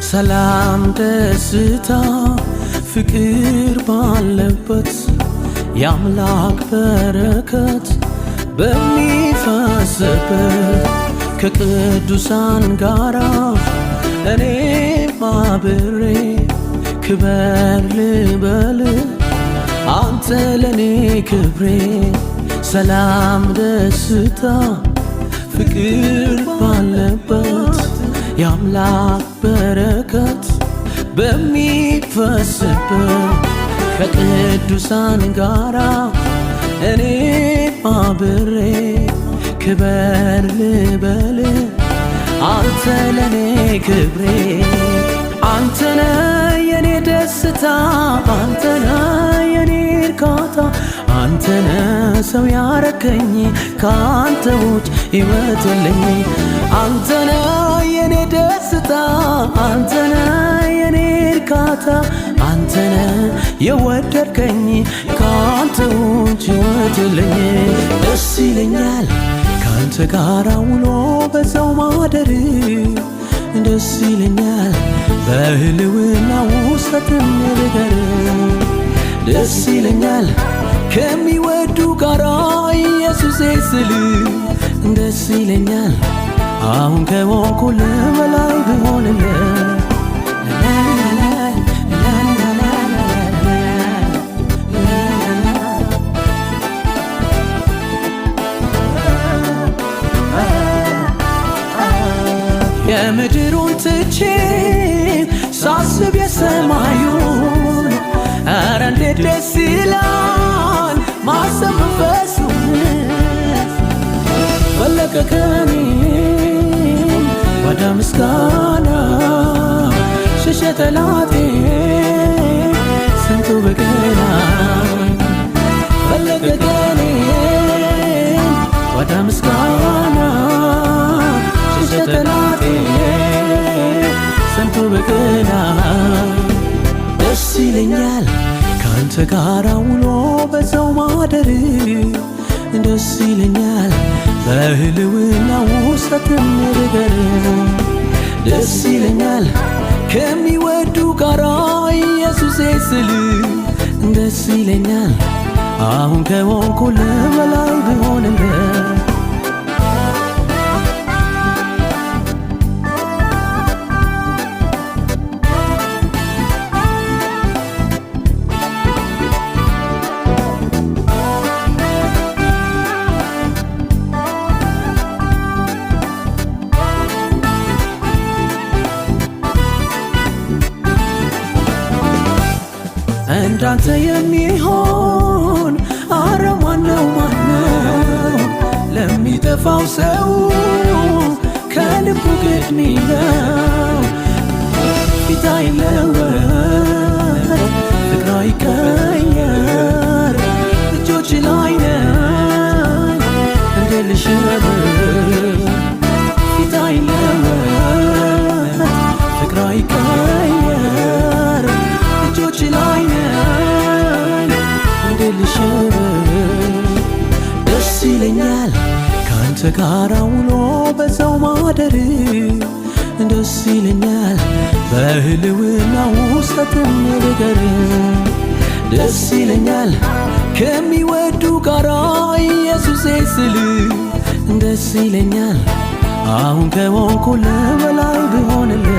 ሰላም ደስታ ፍቅር ባለበት የአምላክ በረከት በሚፈስበት ከቅዱሳን ጋራ እኔም አብሬ ክበር ልበል አንተ ለኔ ክብሬ። ሰላም ደስታ ፍቅር ባለበት የአምላክ በረከት በሚፈስበት ከቅዱሳን ጋራ እኔም አብሬ ክበር ልበል አንተ ለኔ ክብሬ። አንተነ የኔ ደስታ አንተነ የኔ እርካታ አንተነ ሰው ያረከኝ ካንተ ውጭ ሕይወት የለኝ። አንተነ የኔ ደስታ አንተነ የኔ እርካታ አንተነ የወደድከኝ ካንተ ውጭ ሕይወት የለኝ። ደስ ይለኛል ካንተ ጋር ውሎ በዛው ማደር ደስ ይለኛል በህልውና ውስጥም ነገር ደስ ይለኛል ከሚወዱ ጋራ ኢየሱሴ ስል ደስ ይለኛል አሁን ከሆንኩልህ በላይ ብሆንልህ የምድሩን ትቼ ሳስብ የሰማዩን ኧረ እንዴት ደስ ይላል ማሰብ መንፈሱን ፈለቀ ከኔ ወደ ምስጋና ሸሸ ጠላቴ ስንቱ በገና ፈለቀ ከኔ ወደ ምስጋና ሸሸ ጠላቴ ስንቱ በገና ደስ ይለኛል ካንተ ጋር ውሎ በዛው ማደር ደስ ይለኛል በህልውና ውስጥም ነገር ደስ ይለኛል ከሚወዱ ጋራ ኢየሱሴ ስል ደስ ይለኛል አሁን ከሆንኩልህ በላይ ብሆንልህ እንዳንተ የሚሆን አረ ማነው ለሚጠፋው ሰው ከልቡ ግድሚ ነው። ፊት አይለወጥ ፍቅር አይቀየር እጆች ላይ ነኝ እንደ ልሸብር ፊት አይለወጥ ፍቅር አይቀየር እጆች ላይ ነኝ እንደ ልሸብር ደስ ይለኛል ካንተ ጋር ውሎ በዛው ማደር ደስ ይለኛል በህልውና ውስጥም ነገር ደስ ይለኛል ከሚወዱ ጋራ ኢየሱሴ ስል ደስ ይለኛል አሁን ከሆንኩልህ በላይ ብሆንልህ